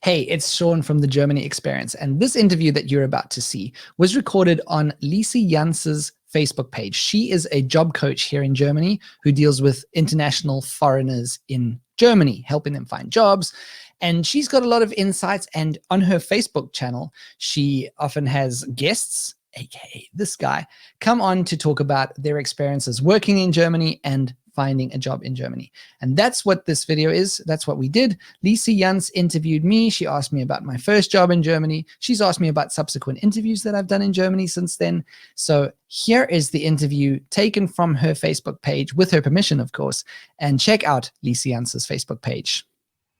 Hey, it's Sean from the Germany Experience, and this interview that you're about to see was recorded on Lisa Janz's Facebook page. She is a job coach here in Germany who deals with international foreigners in Germany, helping them find jobs. And she's got a lot of insights, and on her Facebook channel, she often has guests, aka this guy, come on to talk about their experiences working in Germany and finding a job in Germany. And that's what this video is. That's what we did. Lisa Janz interviewed me. She asked me about my first job in Germany. She's asked me about subsequent interviews that I've done in Germany since then. So here is the interview taken from her Facebook page, with her permission, of course. And check out Lisa Janz's Facebook page.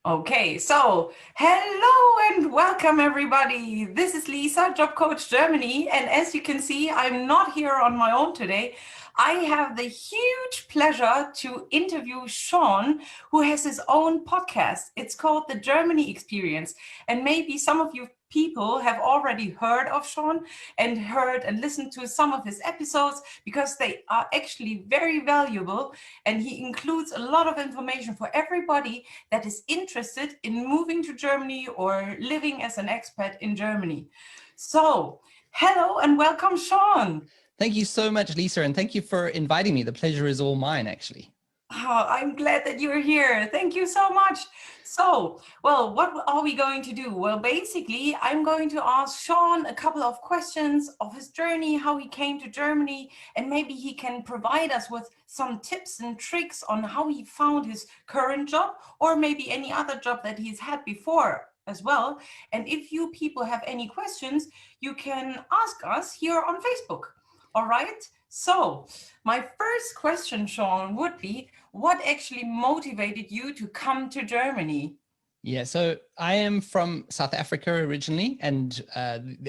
Okay, so hello and welcome everybody. This is Lisa, Job Coach Germany. And as you can see, I'm not here on my own today. I have the huge pleasure to interview Sean, who has his own podcast. It's called The Germany Experience. And maybe some of you people have already heard of Sean and heard and listened to some of his episodes, because they are actually very valuable. And he includes a lot of information for everybody that is interested in moving to Germany or living as an expat in Germany. So hello and welcome, Sean. Thank you so much, Lisa, and thank you for inviting me. The pleasure is all mine, actually. Oh, I'm glad that you're here. Thank you so much. So, well, what are we going to do? Well, basically, I'm going to ask Sean a couple of questions of his journey, how he came to Germany, and maybe he can provide us with some tips and tricks on how he found his current job, or maybe any other job that he's had before as well. And if you people have any questions, you can ask us here on Facebook. All right. So my first question, Sean, would be, what actually motivated you to come to Germany? Yeah, so I am from South Africa originally, and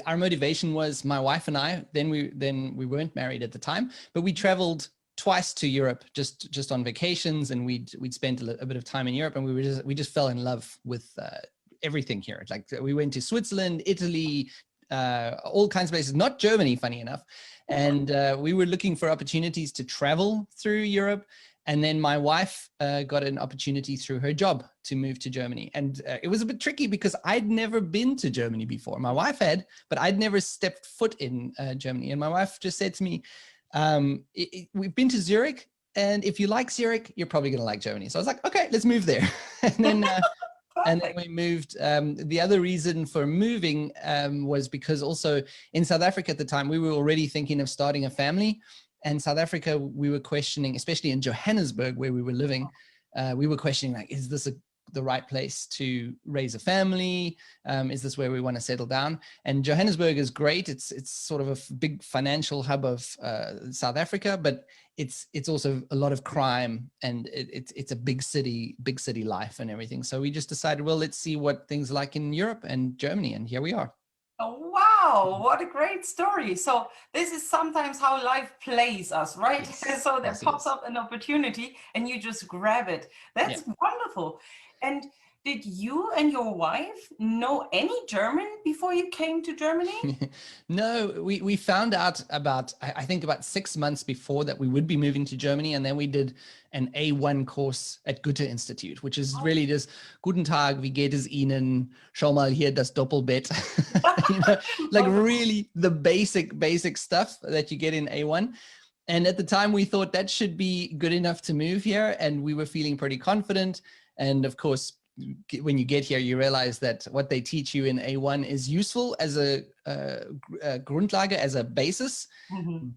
our motivation was my wife and I. Then we weren't married at the time, but we traveled twice to Europe just on vacations, and we'd spent a bit of time in Europe, and we just fell in love with everything here. Like, we went to Switzerland, Italy, all kinds of places, not Germany, funny enough. And we were looking for opportunities to travel through Europe. And then my wife got an opportunity through her job to move to Germany. And it was a bit tricky because I'd never been to Germany before. My wife had, but I'd never stepped foot in Germany. And my wife just said to me, we've been to Zurich, and if you like Zurich, you're probably going to like Germany. So I was like, okay, let's move there. And then we moved. The other reason for moving was because also in South Africa at the time, we were already thinking of starting a family. And South Africa, we were questioning, especially in Johannesburg, where we were living, we were questioning, like, is this the right place to raise a family? Is this where we want to settle down? And Johannesburg is great. It's sort of a big financial hub of South Africa, but it's also a lot of crime, and it's a big city life and everything. So we just decided, well, let's see what things are like in Europe and Germany, and here we are. Oh, wow, what a great story. So this is sometimes how life plays us, right? Yes. So there Yes, pops up an opportunity and you just grab it. That's wonderful. And did you and your wife know any German before you came to Germany? No, we found out about, I think about 6 months before that we would be moving to Germany. And then we did an A1 course at Goethe Institute, which is really just, Guten Tag, wie geht es Ihnen? Schau mal hier das Doppelbett. You know, like really the basic stuff that you get in A1. And at the time we thought that should be good enough to move here. And we were feeling pretty confident. And of course, when you get here, you realize that what they teach you in A1 is useful as a Grundlage, as a basis,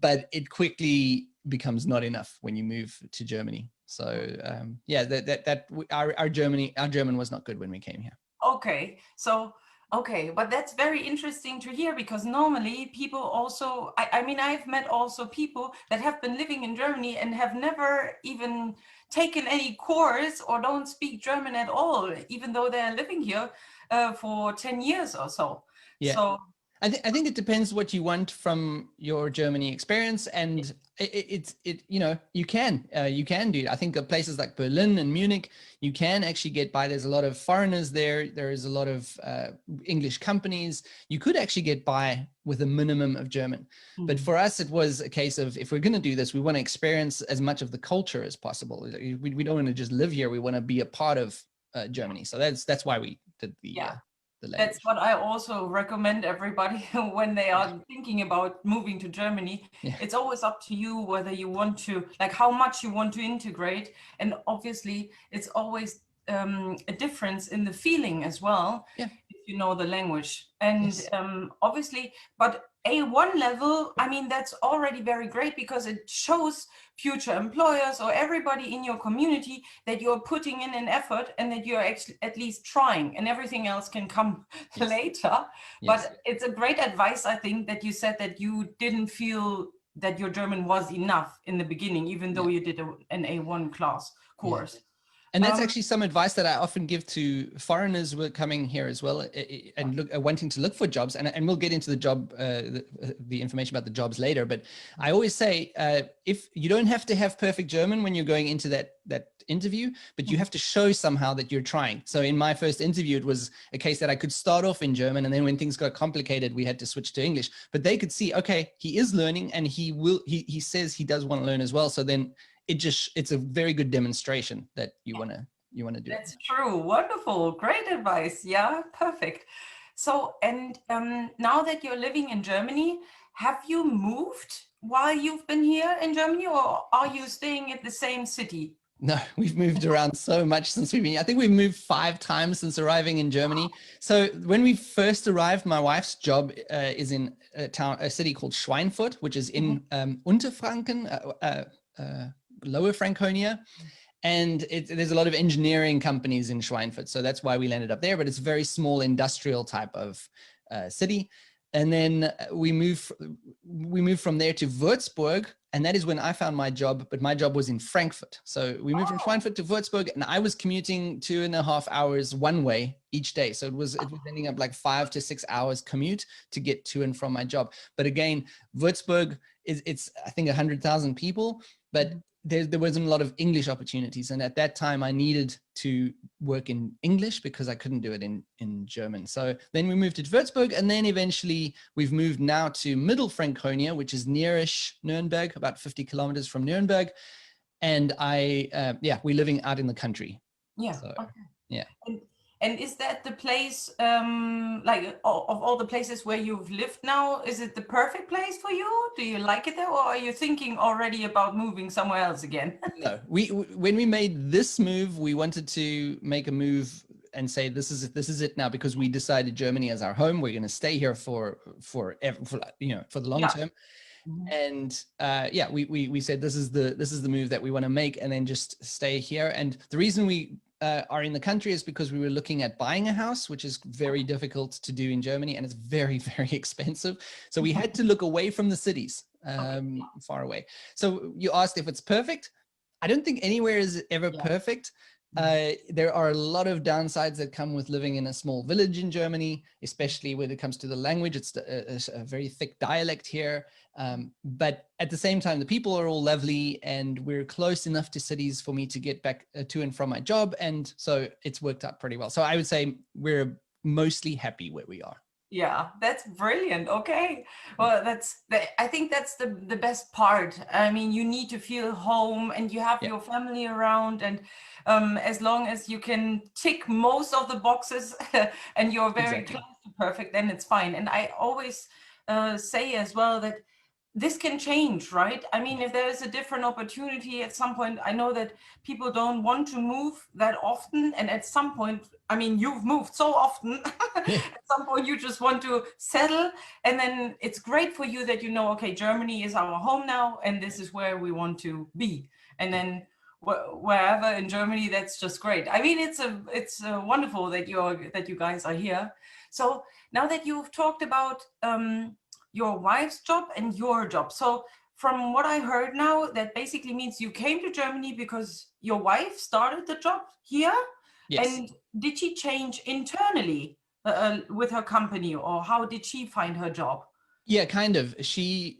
but it quickly becomes not enough when you move to Germany. So yeah, our German was not good when we came here. Okay, so okay, but that's very interesting to hear, because normally people also, I mean, I've met also people that have been living in Germany and have never even taken any course or don't speak German at all, even though they're living here for 10 years or so. Yeah. So I think it depends what you want from your Germany experience, and you know, you can do it. I think of places like Berlin and Munich, you can actually get by. There's a lot of foreigners there. There is a lot of English companies. You could actually get by with a minimum of German. But for us, it was a case of, if we're going to do this, we want to experience as much of the culture as possible. We don't want to just live here. We want to be a part of Germany. So that's why we did the the That's language. what I also recommend everybody when they are thinking about moving to Germany. Yeah. It's always up to you whether you want to, like how much you want to integrate. And obviously it's always a difference in the feeling as well, Yeah. if you know the language. And Yes. obviously, but A1 level, I mean, that's already very great because it shows future employers or everybody in your community that you're putting in an effort and that you're actually at least trying, and everything else can come Yes. later. Yes. But it's a great advice, I think, that you said that you didn't feel that your German was enough in the beginning, even though you did an A1 course. And that's actually some advice that I often give to foreigners who are coming here as well and wanting to look for jobs. And we'll get into the job, the information about the jobs later. But I always say, if you don't have to have perfect German when you're going into that interview, but you have to show somehow that you're trying. So in my first interview, it was a case that I could start off in German, and then when things got complicated, we had to switch to English. But they could see, okay, he is learning, and he says he does want to learn as well. So then it's a very good demonstration that you want to do. That's true. Wonderful. Great advice. Yeah, perfect. So, and now that you're living in Germany, have you moved while you've been here in Germany, or are you staying at the same city? No, we've moved around so much since we've been. I think we've moved 5 times since arriving in Germany. So when we first arrived, my wife's job is in a city called Schweinfurt, which is in Unterfranken, Lower Franconia. And there's a lot of engineering companies in Schweinfurt. So that's why we landed up there, but it's a very small industrial type of city. And then we moved from there to Würzburg, and that is when I found my job, but my job was in Frankfurt. So we moved from Schweinfurt to Würzburg, and I was commuting 2.5 hours one way each day. So it was ending up like 5 to 6 hours commute to get to and from my job. But again, Würzburg it's I think 100,000 people, but there wasn't a lot of English opportunities. And at that time I needed to work in English because I couldn't do it in German. So then we moved to Würzburg, and then eventually we've moved now to Middle Franconia, which is nearish Nuremberg, about 50 kilometers from Nuremberg. And we're living out in the country. Yeah. So, okay. Yeah. And is that the place, like of all the places where you've lived now, is it the perfect place for you? Do you like it there, or are you thinking already about moving somewhere else again? No, when we made this move, we wanted to make a move and say, this is it now, because we decided Germany as our home. We're going to stay here for the long term. And we said this is the move that we want to make, and then just stay here. And the reason we are in the country is because we were looking at buying a house, which is very difficult to do in Germany, and it's very, very expensive. So we had to look away from the cities, far away. So you asked if it's perfect. I don't think anywhere is ever perfect. There are a lot of downsides that come with living in a small village in Germany, especially when it comes to the language. It's a very thick dialect here. But at the same time, the people are all lovely, and we're close enough to cities for me to get back to and from my job. And so it's worked out pretty well. So I would say we're mostly happy where we are. Yeah, that's brilliant. Okay. Well, I think that's the best part. I mean, you need to feel home, and you have your family around, and as long as you can tick most of the boxes and you're very close to perfect, then it's fine. And I always say as well that this can change, right? I mean, if there is a different opportunity at some point, I know that people don't want to move that often. And at some point, I mean, you've moved so often, at some point you just want to settle. And then it's great for you that you know, okay, Germany is our home now, and this is where we want to be. And then wherever in Germany, that's just great. I mean, it's wonderful that you guys are here. So now that you've talked about your wife's job and your job. So from what I heard now, that basically means you came to Germany because your wife started the job here. Yes. And did she change internally with her company, or how did she find her job? Yeah, kind of. She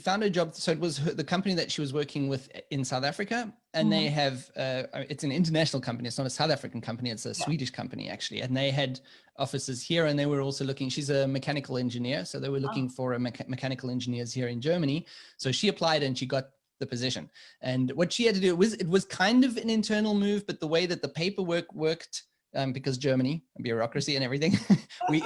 found a job. So it was the company that she was working with in South Africa, and they have, it's an international company. It's not a South African company. It's a Swedish company, actually. And they had offices here, and they were also looking, she's a mechanical engineer. So they were looking for mechanical engineers here in Germany. So she applied and she got the position. And what she had to do, it was kind of an internal move, but the way that the paperwork worked, because Germany, bureaucracy and everything.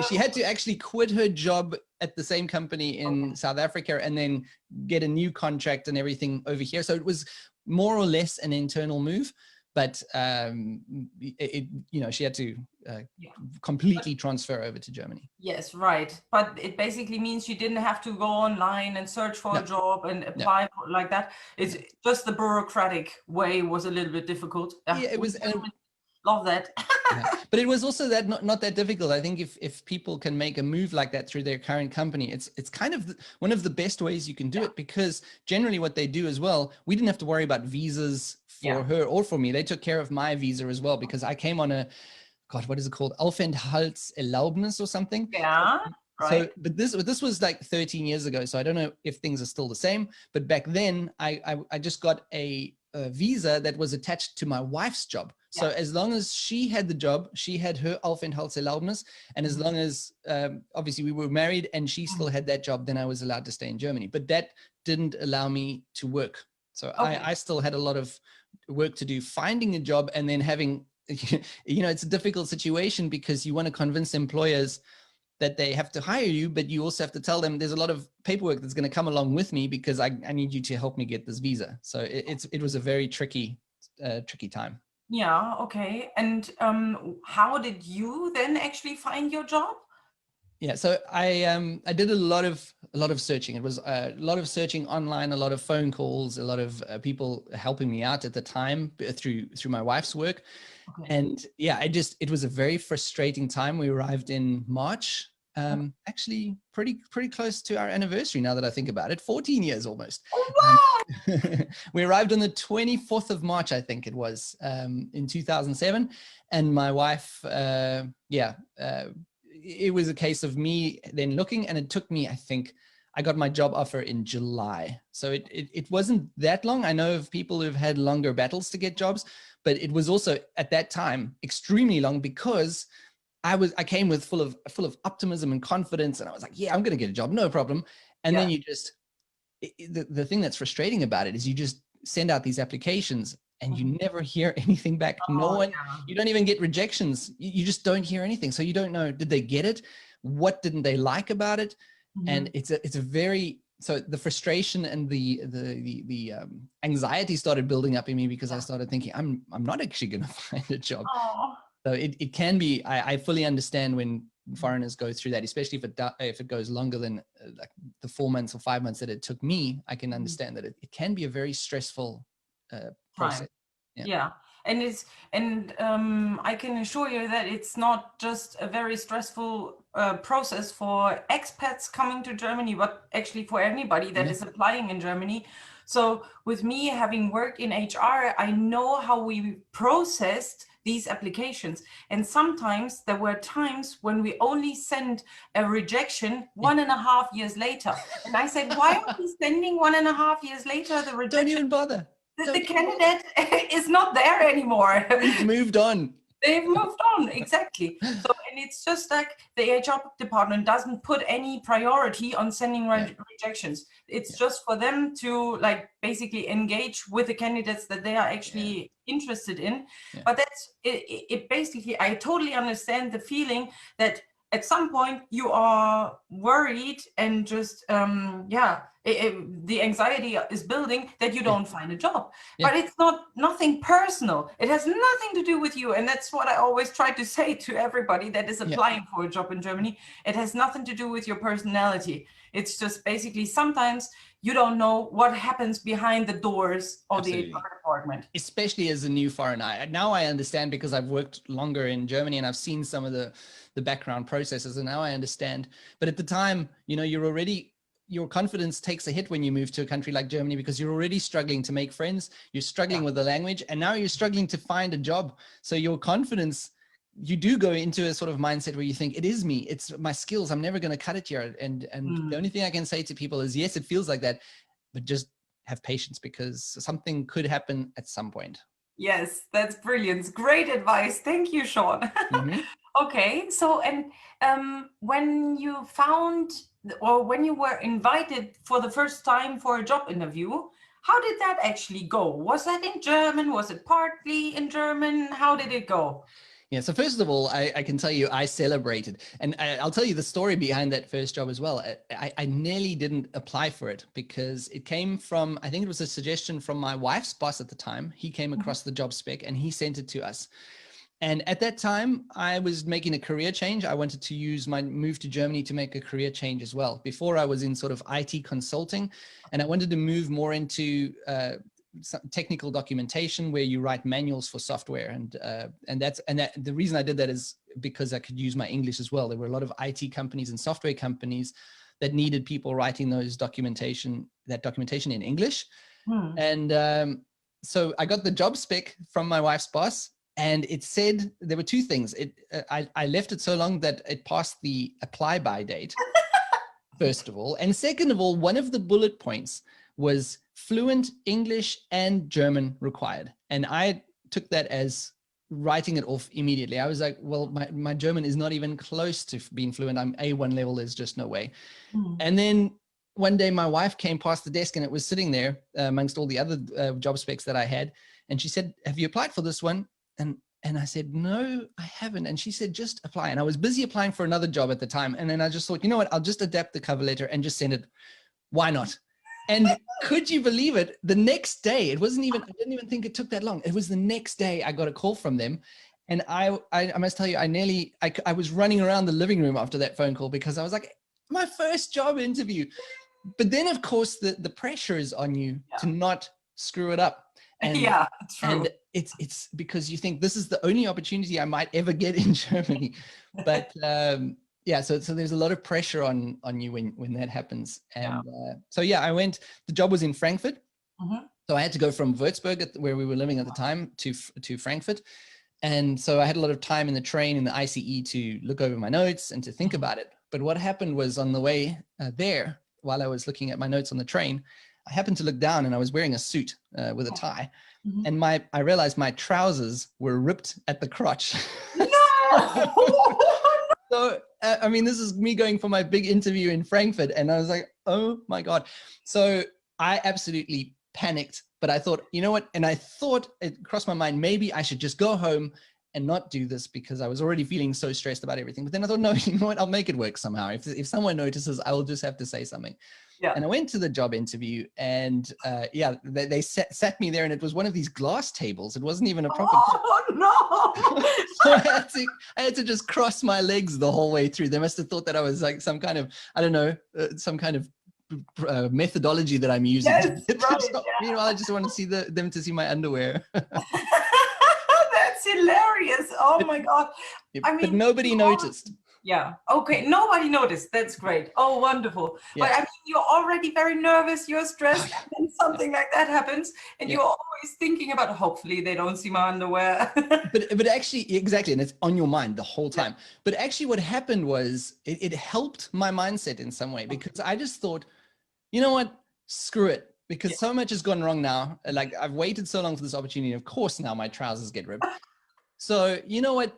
She had to actually quit her job at the same company in South Africa and then get a new contract and everything over here. So it was more or less an internal move, but she had to completely transfer over to Germany. Yes, right. But it basically means you didn't have to go online and search for a job and apply for like that. It's just the bureaucratic way was a little bit difficult. Yeah, it was. Love that. But it was also that not that difficult. I think if people can make a move like that through their current company, it's kind of one of the best ways you can do it, because generally what they do as well, we didn't have to worry about visas for her or for me. They took care of my visa as well, because I came on what is it called? Aufenthaltserlaubnis or something. Yeah. Right. So, but this was like 13 years ago. So I don't know if things are still the same, but back then I just got a visa that was attached to my wife's job. So as long as she had the job, she had her Aufenthaltserlaubnis. And as long as obviously we were married and she still had that job, then I was allowed to stay in Germany. But that didn't allow me to work. So I still had a lot of work to do finding a job, and then having, it's a difficult situation because you want to convince employers that they have to hire you, but you also have to tell them there's a lot of paperwork that's going to come along with me because I need you to help me get this visa. So it was a very tricky time. Yeah. Okay. And how did you then actually find your job? Yeah, so I did a lot of searching. It was a lot of searching online, a lot of phone calls, a lot of people helping me out at the time through my wife's work. Okay. And yeah, it was a very frustrating time. We arrived in March, actually pretty close to our anniversary now that I think about it, 14 years almost. Oh, wow. We arrived on the 24th of March, I think it was, in 2007. And my wife, it was a case of me then looking, and it took me, I think I got my job offer in July. So it wasn't that long. I know of people who've had longer battles to get jobs, but it was also at that time extremely long, because I came with full of optimism and confidence, and I was like, yeah, I'm going to get a job, no problem. And then you just, the thing that's frustrating about it is you just send out these applications and you never hear anything back. You don't even get rejections. You just don't hear anything. So you don't know, did they get it? What didn't they like about it? And it's a very, so the frustration and the anxiety started building up in me, because I started thinking, I'm not actually going to find a job. So it can be, I fully understand when foreigners go through that, especially if it goes longer than like the 4 months or 5 months that it took me. I can understand that it can be a very stressful process. Right. Yeah. And I can assure you that it's not just a very stressful process for expats coming to Germany, but actually for anybody that is applying in Germany. So with me having worked in HR, I know how we processed these applications. And sometimes there were times when we only sent a rejection 1.5 years later. And I said, why are we sending 1.5 years later the rejection? Don't even bother. The candidate is not there anymore. They've moved on. They've moved on, exactly. So, and it's just like the HR department doesn't put any priority on sending rejections. It's just for them to like basically engage with the candidates that they are actually interested in. But that's it. Basically, I totally understand the feeling that at some point you are worried and just the anxiety is building that you don't find a job. But it's nothing personal. It has nothing to do with you. And that's what I always try to say to everybody that is applying for a job in Germany. It has nothing to do with your personality. It's just basically sometimes you don't know what happens behind the doors of the HR department. Especially as a new foreigner. Now I understand, because I've worked longer in Germany and I've seen some of the background processes, and now I understand. But at the time, your confidence takes a hit when you move to a country like Germany, because you're already struggling to make friends, you're struggling with the language, and now you're struggling to find a job. So your confidence, you do go into a sort of mindset where you think, it is me, it's my skills, I'm never going to cut it here. And the only thing I can say to people is, yes, it feels like that, but just have patience, because something could happen at some point. Yes, that's brilliant. Great advice. Thank you, Sean. Okay, so and when you found, or when you were invited for the first time for a job interview, how did that actually go? Was that in German? Was it partly in German? How did it go? Yeah. So first of all, I can tell you, I celebrated, and I'll tell you the story behind that first job as well. I nearly didn't apply for it because it came from, I think it was a suggestion from my wife's boss at the time. He came across the job spec and he sent it to us. And at that time, I was making a career change. I wanted to use my move to Germany to make a career change as well. Before I was in sort of IT consulting, and I wanted to move more into technical documentation where you write manuals for software, and the reason I did that is because I could use my English as well. There were a lot of IT companies and software companies that needed people writing that documentation in English. And so I got the job spec from my wife's boss, and it said there were two things. I left it so long that it passed the apply by date, first of all, and second of all, one of the bullet points was fluent English and German required. And I took that as writing it off immediately. I was like, well, my German is not even close to being fluent. I'm A1 level, there's just no way. And then one day my wife came past the desk and it was sitting there amongst all the other job specs that I had. And she said, have you applied for this one? And I said, no, I haven't. And she said, just apply. And I was busy applying for another job at the time. And then I just thought, you know what, I'll just adapt the cover letter and just send it. Why not? And could you believe it? The next day, I didn't even think it took that long. It was the next day I got a call from them. And I must tell you, I was running around the living room after that phone call because I was like, my first job interview. But then of course the pressure is on you to not screw it up. And, yeah, true. And it's because you think this is the only opportunity I might ever get in Germany. But yeah, so there's a lot of pressure on you when that happens. And so yeah, I went, the job was in Frankfurt. So I had to go from Würzburg, where we were living at the time, to Frankfurt. And so I had a lot of time in the train, in the ICE, to look over my notes and to think about it. But what happened was on the way there, while I was looking at my notes on the train, I happened to look down and I was wearing a suit with a tie. And I realized my trousers were ripped at the crotch. No! So, I mean, this is me going for my big interview in Frankfurt. And I was like, oh my God. So I absolutely panicked, but I thought, you know what? And I thought, it crossed my mind, maybe I should just go home and not do this because I was already feeling so stressed about everything. But then I thought, no, you know what? I'll make it work somehow. If someone notices, I will just have to say something. Yeah. And I went to the job interview and yeah, they sat me there and it was one of these glass tables. It wasn't even a proper. Oh no! So I had to just cross my legs the whole way through. They must have thought that I was like some kind of, I don't know, some kind of methodology that I'm using. Yes, right, stop. Yeah. Meanwhile, I just want to see them to see my underwear. That's hilarious. Oh my God. I mean, but nobody noticed. Yeah. Okay. Nobody noticed. That's great. Oh, wonderful. Yeah. But I mean, you're already very nervous. You're stressed, and something like that happens, and you're always thinking about. Hopefully, they don't see my underwear. but actually, exactly, and it's on your mind the whole time. Yeah. But actually, what happened was it helped my mindset in some way because I just thought, you know what, screw it, because so much has gone wrong now. Like I've waited so long for this opportunity. Of course, now my trousers get ripped. So you know what.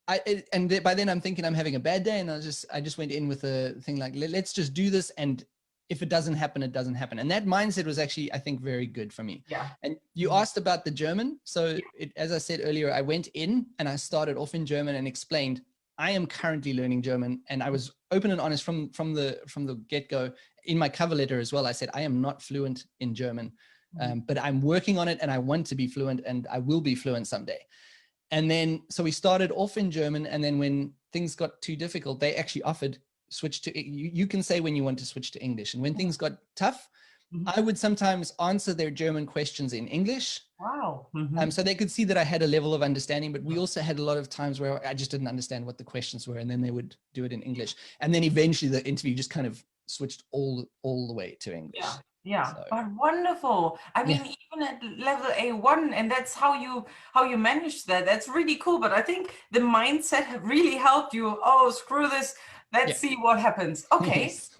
By then I'm thinking I'm having a bad day, and I just went in with a thing like, let's just do this, and if it doesn't happen, it doesn't happen. And that mindset was actually, I think, very good for me. Yeah. And you asked about the German. So as I said earlier, I went in and I started off in German and explained, I am currently learning German, and I was open and honest from the get-go. In my cover letter as well, I said I am not fluent in German, but I'm working on it, and I want to be fluent, and I will be fluent someday. And then, so we started off in German, and then when things got too difficult, they actually offered switch to, you can say when you want to switch to English. And when things got tough, I would sometimes answer their German questions in English. Wow. So they could see that I had a level of understanding, but we also had a lot of times where I just didn't understand what the questions were, and then they would do it in English. And then eventually the interview just kind of switched all the way to English. Yeah. Yeah, so, but wonderful. I mean, even at level A1, and that's how you manage that. That's really cool. But I think the mindset really helped you. Oh, screw this. Let's see what happens. Okay. Yes.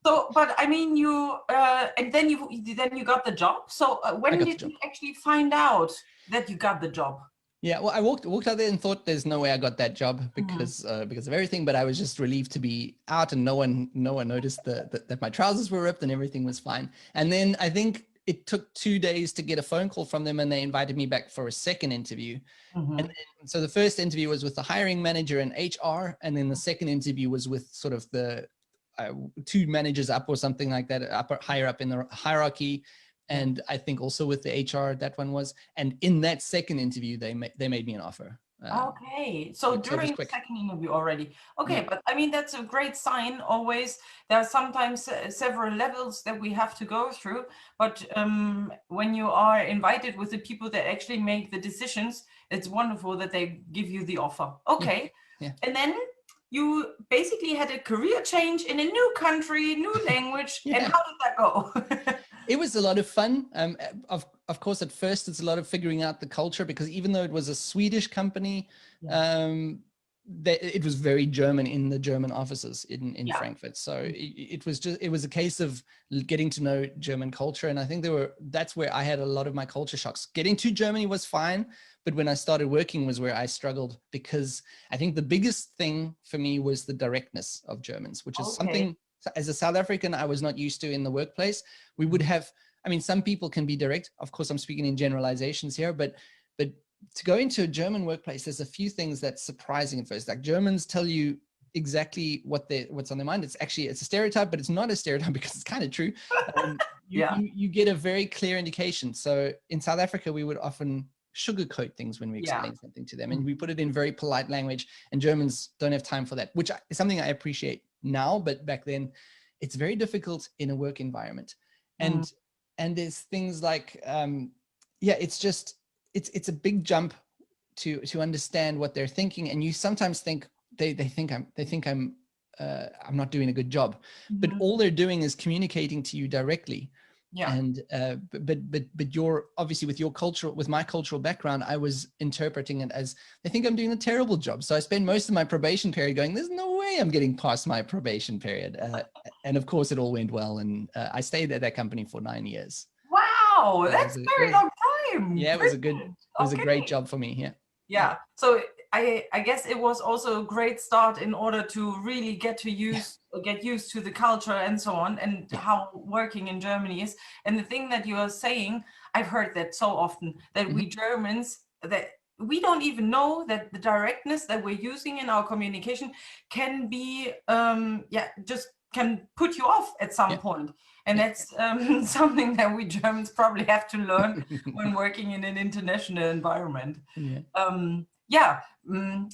So, but I mean, you and then you got the job. So when did you actually find out that you got the job? Yeah, well, I walked out there and thought there's no way I got that job because of everything, but I was just relieved to be out, and no one noticed that my trousers were ripped and everything was fine. And then I think it took 2 days to get a phone call from them, and they invited me back for a second interview. Mhm. And then, so the first interview was with the hiring manager and HR, and then the second interview was with sort of the 2 managers up or something like that, higher up in the hierarchy. And I think also with the HR, that one was. And in that second interview, they made me an offer. Okay, so So it was during the quick. second interview already. Okay, Yeah. but I mean, that's a great sign. Always, there are sometimes several levels that we have to go through. But when you are invited with the people that actually make the decisions, it's wonderful that they give you the offer. Okay, Yeah. and then you basically had a career change in a new country, new language. Yeah. And how did that go? It was a lot of fun. Of course, at first, it's a lot of figuring out the culture, because even though it was a Swedish company, it was very German in the German offices in Frankfurt. So it was a case of getting to know German culture. And I think that's where I had a lot of my culture shocks. Getting to Germany was fine, but when I started working was where I struggled, because I think the biggest thing for me was the directness of Germans, which is something as a South African I was not used to in the workplace. We would have, I mean, some people can be direct. Of course, I'm speaking in generalizations here, but to go into a German workplace, there's a few things that's surprising at first. Like, Germans tell you exactly what's on their mind. It's a stereotype, but it's not a stereotype because it's kind of true. You get a very clear indication. So in South Africa, we would often sugarcoat things when we explain something to them, and we put it in very polite language, and Germans don't have time for that, which is something I appreciate now, but back then it's very difficult in a work environment. And there's things like it's a big jump to understand what they're thinking, and you sometimes think they think I'm not doing a good job, but all they're doing is communicating to you directly. And but you're obviously, with my cultural background, I was interpreting it as they think I'm doing a terrible job. So I spent most of my probation period going, there's no way I'm getting past my probation period. And of course it all went well, and I stayed at that company for 9 years. Wow, that's a very long time. Yeah, it was a great job for me. Yeah. So I guess it was also a great start in order to really get used to the culture and so on, and how working in Germany is. And the thing that you are saying, I've heard that so often, that we Germans, that we don't even know that the directness that we're using in our communication can be just can put you off at some point. And that's something that we Germans probably have to learn when working in an international environment.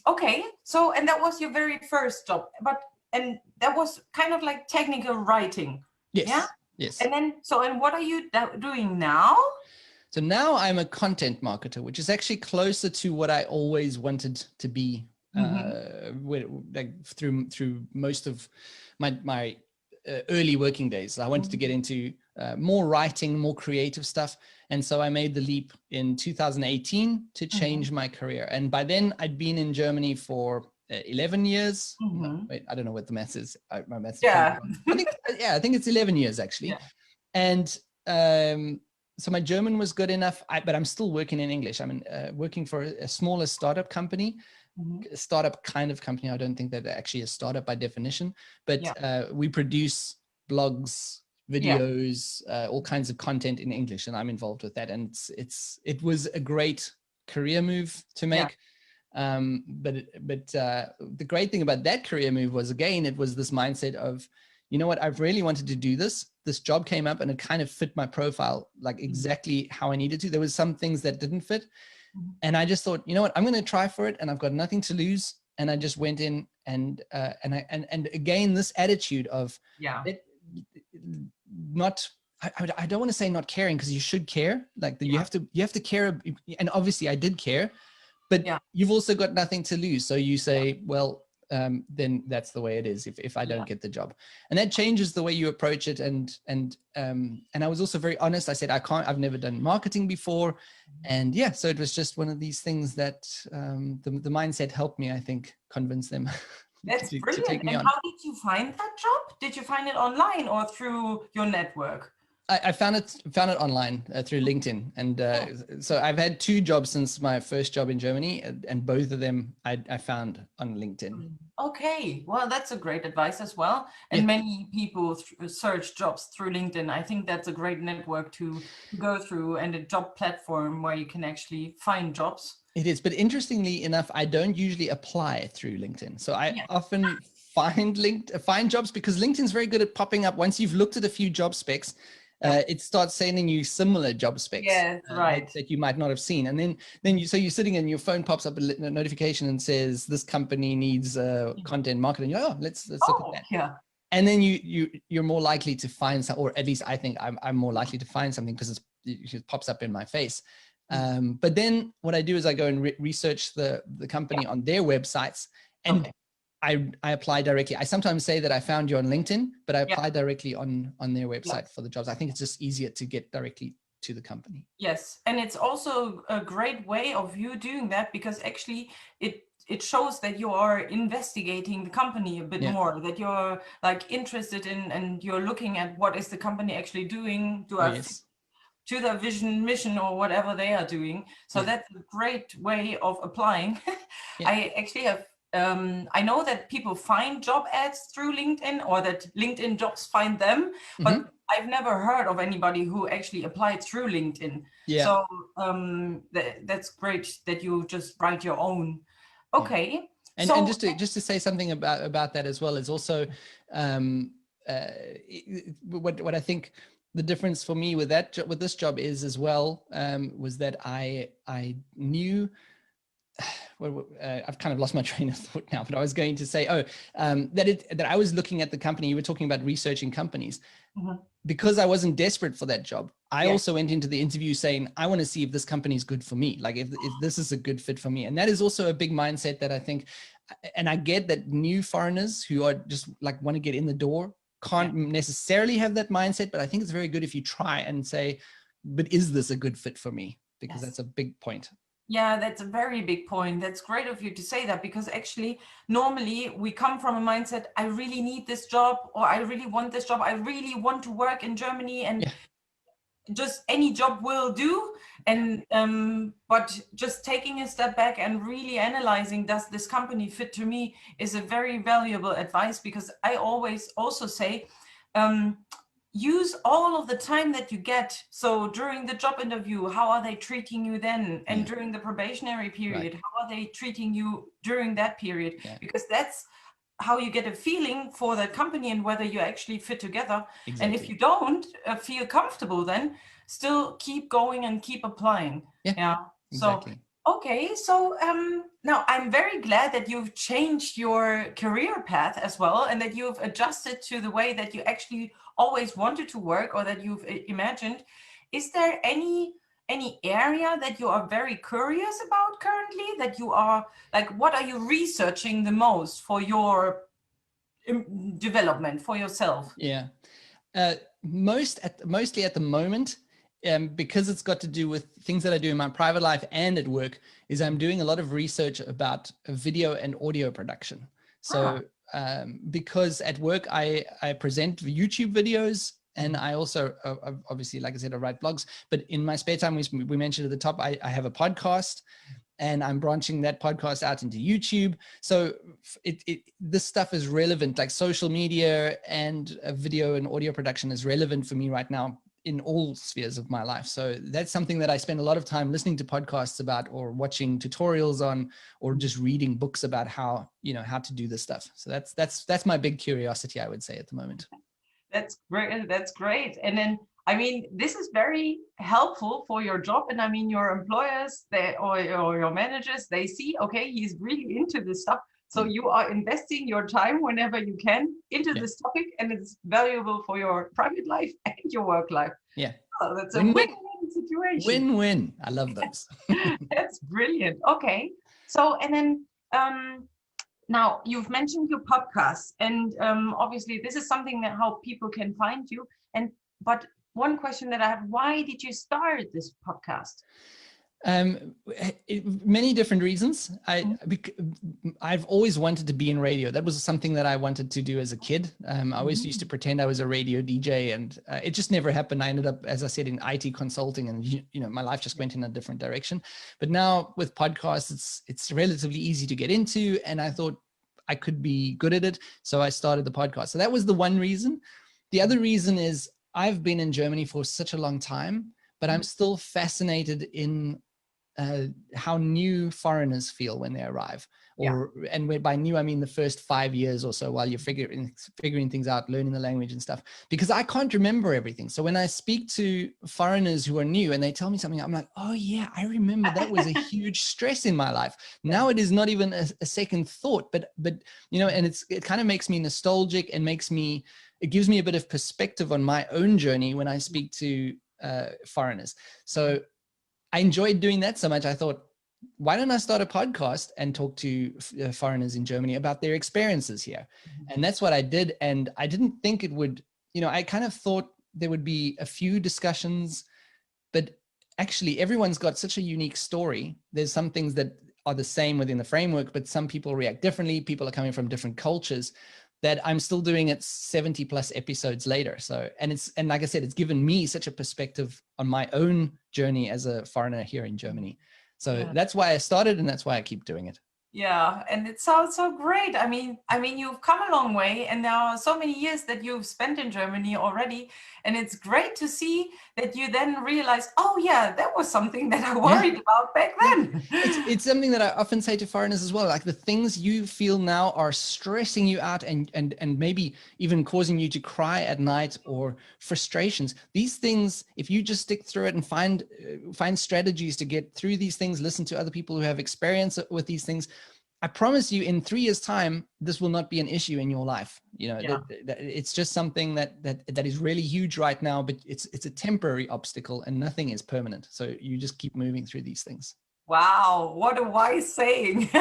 Okay. So, and that was your very first job, and that was kind of like technical writing. Yes. And then, and what are you doing now? So now I'm a content marketer, which is actually closer to what I always wanted to be. Through most of my early working days, I wanted to get into more writing, more creative stuff. And so I made the leap in 2018 to change my career. And by then I'd been in Germany for 11 years. No, wait, I don't know what the math is. My math is I think it's 11 years actually. And so my German was good enough, but I'm still working in English. I'm working for a smaller startup company. A startup kind of company. I don't think that they're actually a startup by definition, but we produce blogs, videos, all kinds of content in English, and I'm involved with that. And it was a great career move to make. But the great thing about that career move was, again, it was this mindset of, you know what, I've really wanted to do this. This job came up and it kind of fit my profile, like exactly how I needed to. There was some things that didn't fit. And I just thought, you know what, I'm going to try for it, and I've got nothing to lose. And I just went in, and again, this attitude of I don't want to say not caring, because you should care. Like you have to care, and obviously I did care, but you've also got nothing to lose. So you say, well, then that's the way it is if I don't get the job. And that changes the way you approach it. And I was also very honest. I said, I've never done marketing before. And so it was just one of these things that the mindset helped me, I think, convince them That's brilliant. to take me on. How did you find that job? Did you find it online or through your network? I found it online through LinkedIn, and so I've had 2 jobs since my first job in Germany, and both of them I found on LinkedIn. Okay, well, that's a great advice as well. And Yeah. many people search jobs through LinkedIn. I think that's a great network to go through, and a job platform where you can actually find jobs. It is, but interestingly enough, I don't usually apply through LinkedIn. So I Yeah. often find jobs because LinkedIn's very good at popping up. Once you've looked at a few job specs, it starts sending you similar job specs Yes, right. that you might not have seen. And then you're sitting and your phone pops up a notification and says this company needs content marketing. Oh, let's look at that. Yeah. And then you're more likely to find some, or at least I think I'm more likely to find something because it pops up in my face. But then what I do is I go and research the company on their websites, and I apply directly. I sometimes say that I found you on LinkedIn, but I apply directly on their website for the jobs. I think it's just easier to get directly to the company. Yes, and it's also a great way of you doing that, because actually it shows that you are investigating the company a bit more, that you're like interested in, and you're looking at what is the company actually doing. Do I fit to their vision, mission, or whatever they are doing? So that's a great way of applying. I actually have I know that people find job ads through LinkedIn, or that LinkedIn jobs find them, but I've never heard of anybody who actually applied through LinkedIn. So that's great that you just write your own. Okay. And, so, and just to say something about that as well is also what I think the difference for me with this job is as well was that I knew. Well, I've kind of lost my train of thought now, but I was going to say, that I was looking at the company. You were talking about researching companies. Because I wasn't desperate for that job. I also went into the interview saying, I want to see if this company is good for me. Like if this is a good fit for me. And that is also a big mindset that I think, and I get that new foreigners who are just like want to get in the door can't necessarily have that mindset, but I think it's very good if you try and say, but is this a good fit for me? Because that's a big point. Yeah, that's a very big point. That's great of you to say that, because actually normally we come from a mindset, I really need this job, or I really want this job, I really want to work in Germany, and just any job will do. And but just taking a step back and really analyzing, does this company fit to me, is a very valuable advice. Because I always also say, use all of the time that you get. So during the job interview, how are they treating you then? And during the probationary period, how are they treating you during that period? Because that's how you get a feeling for the company and whether you actually fit together. And if you don't feel comfortable, then still keep going and keep applying. Exactly. So okay, so now I'm very glad that you've changed your career path as well, and that you've adjusted to the way that you actually always wanted to work, or that you've imagined. Is there any area that you are very curious about currently, that you are like, what are you researching the most for your development, for yourself? Mostly at the moment, because it's got to do with things that I do in my private life and at work, is I'm doing a lot of research about video and audio production. So because at work I present YouTube videos, and I also obviously, like I said, I write blogs, but in my spare time, we mentioned at the top, I have a podcast, and I'm branching that podcast out into YouTube. So this stuff is relevant, like social media and video and audio production is relevant for me right now in all spheres of my life. So that's something that I spend a lot of time listening to podcasts about, or watching tutorials on, or just reading books about how to do this stuff. So that's my big curiosity, I would say, at the moment. That's great. That's great. And then, I mean, this is very helpful for your job. And I mean, your employers, or your managers, they see, okay, he's really into this stuff. So you are investing your time whenever you can into this topic, and it's valuable for your private life and your work life. So that's a win-win situation. Win-win. I love those. That's brilliant. Okay. So, and then now you've mentioned your podcast, and obviously this is something that how people can find you. But one question that I have, why did you start this podcast? Many different reasons. I've always wanted to be in radio. That was something that I wanted to do as a kid. I always used to pretend I was a radio DJ, and it just never happened. I ended up, as I said, in IT consulting, and my life just went in a different direction. But now with podcasts, it's relatively easy to get into, and I thought I could be good at it, so I started the podcast. So that was the one reason. The other reason is I've been in Germany for such a long time, but I'm still fascinated in how new foreigners feel when they arrive, and by new I mean the first 5 years or so, while you're figuring things out, learning the language and stuff, because I can't remember everything. So when I speak to foreigners who are new and they tell me something, I'm like, oh yeah, I remember that was a huge stress in my life. Now it is not even a second thought, but and it kind of makes me nostalgic and it gives me a bit of perspective on my own journey when I speak to foreigners. So I enjoyed doing that so much. I thought, why don't I start a podcast and talk to foreigners in Germany about their experiences here? And that's what I did. And I didn't think it would, I kind of thought there would be a few discussions, but actually everyone's got such a unique story. There's some things that are the same within the framework, but some people react differently. People are coming from different cultures, that I'm still doing it 70 plus episodes later. So, and like I said, it's given me such a perspective on my own journey as a foreigner here in Germany. So that's why I started, and that's why I keep doing it. Yeah, and it sounds so great. I mean, you've come a long way, and there are so many years that you've spent in Germany already. And it's great to see that you then realize, oh yeah, that was something that I worried about back then. It's something that I often say to foreigners as well. Like, the things you feel now are stressing you out and maybe even causing you to cry at night, or frustrations. These things, if you just stick through it and find strategies to get through these things, listen to other people who have experience with these things, I promise you, in 3 years' time, this will not be an issue in your life. It's just something that is really huge right now, but it's a temporary obstacle, and nothing is permanent. So you just keep moving through these things. Wow, what a wise saying.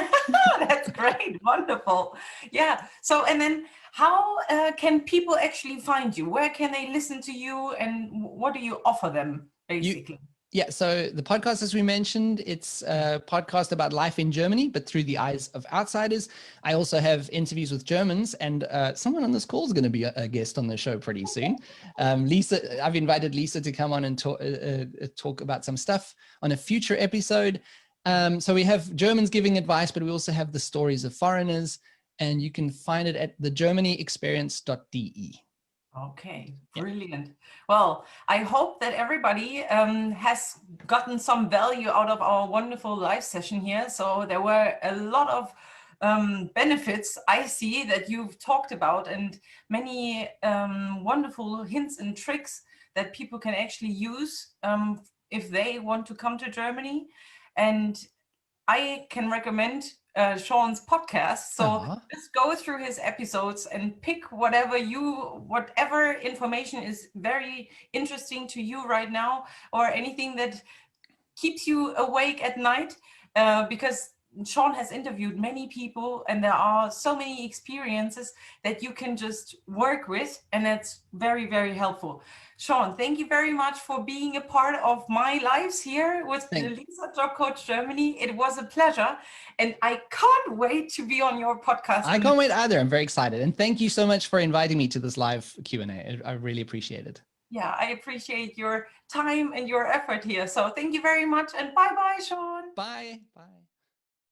That's great. Wonderful. Yeah. So, and then how can people actually find you? Where can they listen to you, and what do you offer them, basically? So the podcast, as we mentioned, it's a podcast about life in Germany, but through the eyes of outsiders. I also have interviews with Germans, and someone on this call is going to be a guest on the show pretty soon. Lisa, I've invited Lisa to come on and talk about some stuff on a future episode. So we have Germans giving advice, but we also have the stories of foreigners, and you can find it at thegermanyexperience.de. Okay, brilliant. Well, I hope that everybody has gotten some value out of our wonderful live session here. So there were a lot of benefits I see that you've talked about, and many wonderful hints and tricks that people can actually use if they want to come to Germany. And I can recommend Sean's podcast. So just go through his episodes and pick whatever information is very interesting to you right now, or anything that keeps you awake at night, because Sean has interviewed many people, and there are so many experiences that you can just work with, and that's very, very helpful. Sean, thank you very much for being a part of my lives here with the Lisa Job Coach Germany. It was a pleasure, and I can't wait to be on your podcast. I can't wait either. I'm very excited, and thank you so much for inviting me to this live Q&A. I really appreciate it. Yeah, I appreciate your time and your effort here. So thank you very much, and bye-bye, Sean. Bye. Bye.